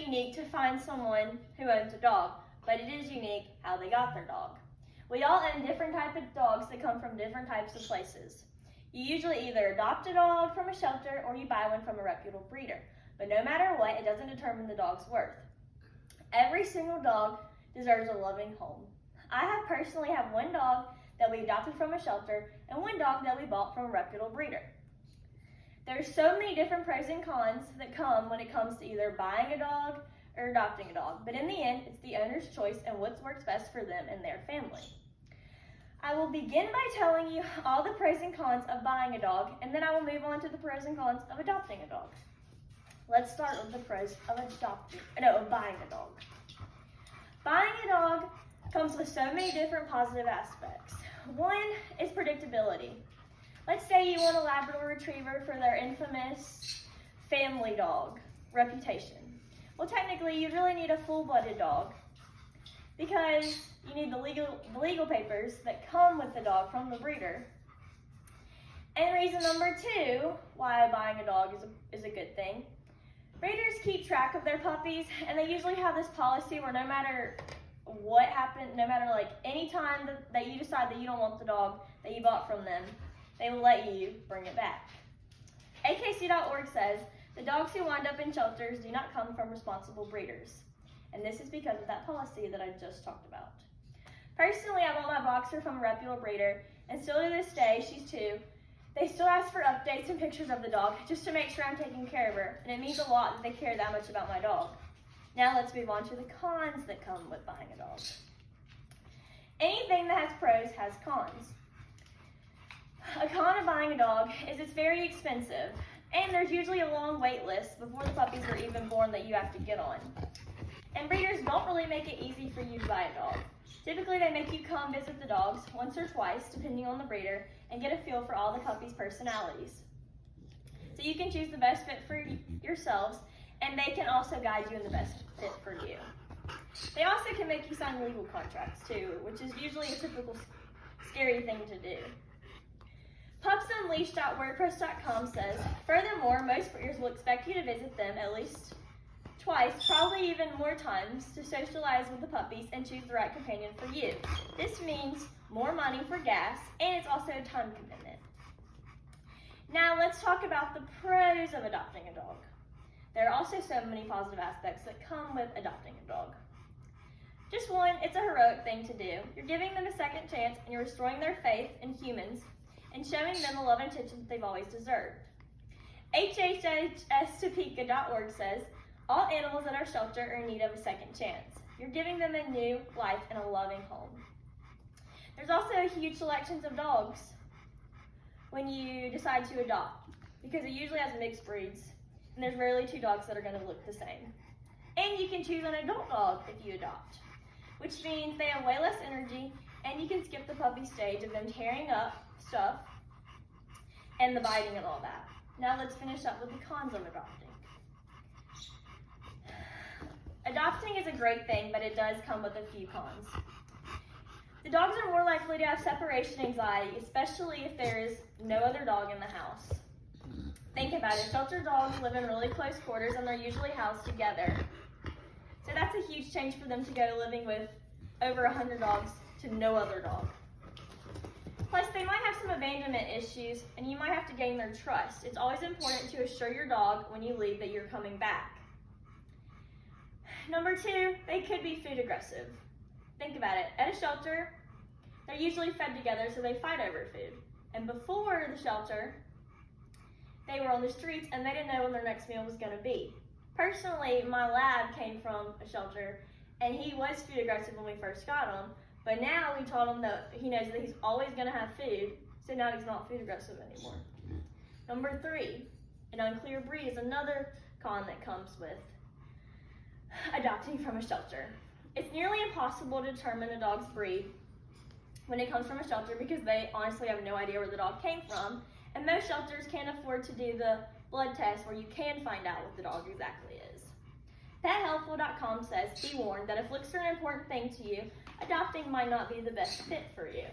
unique to find someone who owns a dog, but it is unique how they got their dog. We all own different types of dogs that come from different types of places. You usually either adopt a dog from a shelter or you buy one from a reputable breeder. But no matter what, it doesn't determine the dog's worth. Every single dog deserves a loving home. I personally have one dog that we adopted from a shelter and one dog that we bought from a reputable breeder. There's so many different pros and cons that come when it comes to either buying a dog or adopting a dog, but in the end, it's the owner's choice and what works best for them and their family. I will begin by telling you all the pros and cons of buying a dog, and then I will move on to the pros and cons of adopting a dog. Let's start with the pros of buying a dog. Buying a dog comes with so many different positive aspects. One is predictability. Let's say you want a Labrador Retriever for their infamous family dog reputation. Well, technically, you really need a full-blooded dog because you need the legal papers that come with the dog from the breeder. And reason number two why buying a dog is a good thing. Breeders keep track of their puppies, and they usually have this policy where no matter what happened, no matter any time that you decide that you don't want the dog that you bought from them, they will let you bring it back. AKC.org says, the dogs who wind up in shelters do not come from responsible breeders. And this is because of that policy that I just talked about. Personally, I bought my boxer from a reputable breeder, and still to this day, she's 2. They still ask for updates and pictures of the dog just to make sure I'm taking care of her, and it means a lot that they care that much about my dog. Now let's move on to the cons that come with buying a dog. Anything that has pros has cons. A con of buying a dog is it's very expensive, and there's usually a long wait list before the puppies are even born that you have to get on. And breeders don't really make it easy for you to buy a dog. Typically, they make you come visit the dogs once or twice, depending on the breeder, and get a feel for all the puppies' personalities. So you can choose the best fit for yourselves, and they can also guide you in the best fit for you. They also can make you sign legal contracts too, which is usually a typical scary thing to do. Pupsunleashed.wordpress.com says, furthermore, most breeders will expect you to visit them at least twice, probably even more times, to socialize with the puppies and choose the right companion for you. This means more money for gas, and it's also a time commitment. Now let's talk about the pros of adopting a dog. There are also so many positive aspects that come with adopting a dog. Just one, it's a heroic thing to do. You're giving them a second chance, and you're restoring their faith in humans and showing them the love and attention that they've always deserved. HHSTopeka.org says, all animals at our shelter are in need of a second chance. You're giving them a new life and a loving home. There's also a huge selection of dogs when you decide to adopt, because it usually has mixed breeds, and there's rarely 2 dogs that are going to look the same. And you can choose an adult dog if you adopt, which means they have way less energy, and you can skip the puppy stage of them tearing up stuff and the biting and all that. Now let's finish up with the cons of adopting. Adopting is a great thing, but it does come with a few cons. The dogs are more likely to have separation anxiety, especially if there is no other dog in the house. Think about it. Shelter dogs live in really close quarters, and they're usually housed together. So that's a huge change for them to go living with over 100 dogs to no other dog. Plus, they might have some abandonment issues, and you might have to gain their trust. It's always important to assure your dog when you leave that you're coming back. Number 2, they could be food aggressive. Think about it. At a shelter, they're usually fed together, so they fight over food. And before the shelter, they were on the streets, and they didn't know when their next meal was going to be. Personally, my lab came from a shelter, and he was food aggressive when we first got him. But now we told him that he knows that he's always going to have food, so now he's not food aggressive anymore. Number 3, an unclear breed is another con that comes with adopting from a shelter. It's nearly impossible to determine a dog's breed when it comes from a shelter because they honestly have no idea where the dog came from, and most shelters can't afford to do the blood test where you can find out what the dog exactly is. PetHelpful.com says, be warned that if looks are an important thing to you, adopting might not be the best fit for you.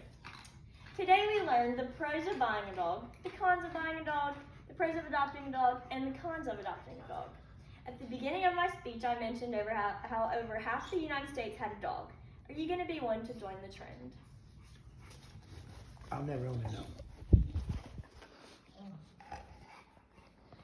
Today we learned the pros of buying a dog, the cons of buying a dog, the pros of adopting a dog, and the cons of adopting a dog. At the beginning of my speech, I mentioned how over half the United States had a dog. Are you going to be one to join the trend? I'll never own a dog.